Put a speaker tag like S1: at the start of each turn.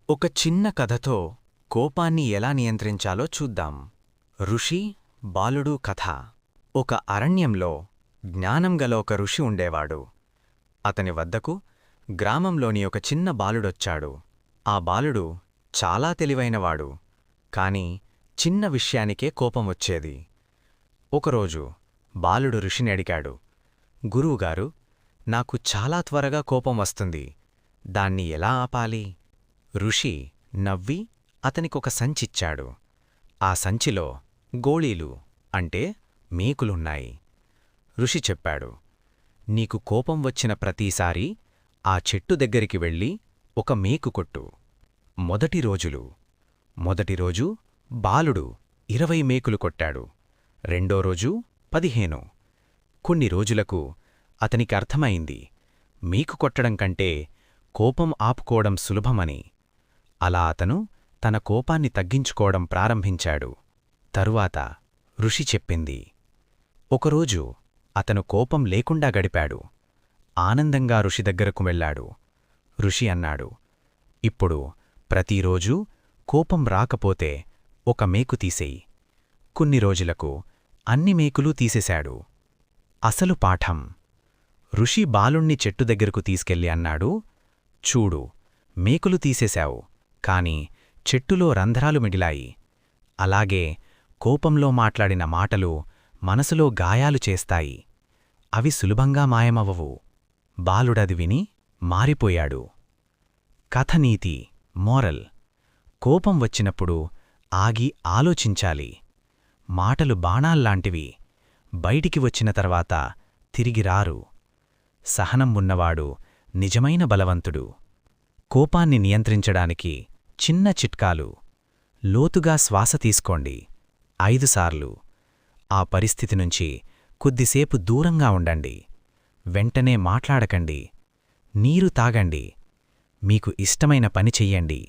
S1: ఒక చిన్న కథతో కోపాన్ని ఎలా నియంత్రించాలో చూద్దాం. ఋషి, బాలుడు కథ. ఒక అరణ్యంలో జ్ఞానం గల ఒక ఋషి ఉండేవాడు. అతని వద్దకు గ్రామంలోని ఒక చిన్న బాలుడొచ్చాడు. ఆ బాలుడు చాలా తెలివైనవాడు, కాని చిన్న విషయానికే కోపం వచ్చేది. ఒకరోజు బాలుడు ఋషిని అడిగాడు, గురువుగారు, నాకు చాలా త్వరగా కోపం వస్తుంది. దాన్ని ఎలా ఆపాలి? ఋషి నవ్వి అతనికొక సంచిచ్చాడు. ఆ సంచిలో గోళీలు అంటే మేకులున్నాయి. ఋషి చెప్పాడు, నీకు కోపం వచ్చిన ప్రతీసారీ ఆ చెట్టు దగ్గరికి వెళ్ళి ఒక మేకు కొట్టు. మొదటి రోజు బాలుడు 20 మేకులు కొట్టాడు. రెండో రోజు 15. కొన్ని రోజులకు అతనికి అర్థమైంది, మేకు కొట్టడం కంటే కోపం ఆపుకోవడం సులభమని. అలా అతను తన కోపాన్ని తగ్గించుకోవడం ప్రారంభించాడు. తరువాత ఋషి చెప్పింది, ఒకరోజు అతను కోపం లేకుండా గడిపాడు. ఆనందంగా ఋషి దగ్గరకు వెళ్ళాడు. ఋషి అన్నాడు, ఇప్పుడు ప్రతిరోజూ కోపం రాకపోతే ఒక మేకు తీసేయి. కొన్ని రోజులకు అన్ని మేకులూ తీసేశాడు. అసలు పాఠం. ఋషి బాలుణ్ణి చెట్టు దగ్గరకు తీసుకెళ్ళి అన్నాడు, చూడు, మేకులు తీసేశావు, కాని చెట్టులో రంధ్రాలు మిగిలాయి. అలాగే కోపంలో మాట్లాడిన మాటలు మనసులో గాయాలు చేస్తాయి. అవి సులభంగా మాయమవవు. బాలుడది విని మారిపోయాడు. కథనీతి మోరల్. కోపం వచ్చినప్పుడు ఆగి ఆలోచించాలి. మాటలు బాణాల్లాంటివి, బయటికి వచ్చిన తర్వాత తిరిగి రారు. సహనం ఉన్నవాడు నిజమైన బలవంతుడు. కోపాన్ని నియంత్రించడానికి చిన్న చిట్కాలు. లోతుగా శ్వాస తీసుకోండి 5 సార్లు. ఆ పరిస్థితి నుంచి కొద్దిసేపు దూరంగా ఉండండి. వెంటనే మాట్లాడకండి. నీరు తాగండి. మీకు ఇష్టమైన పని చెయ్యండి.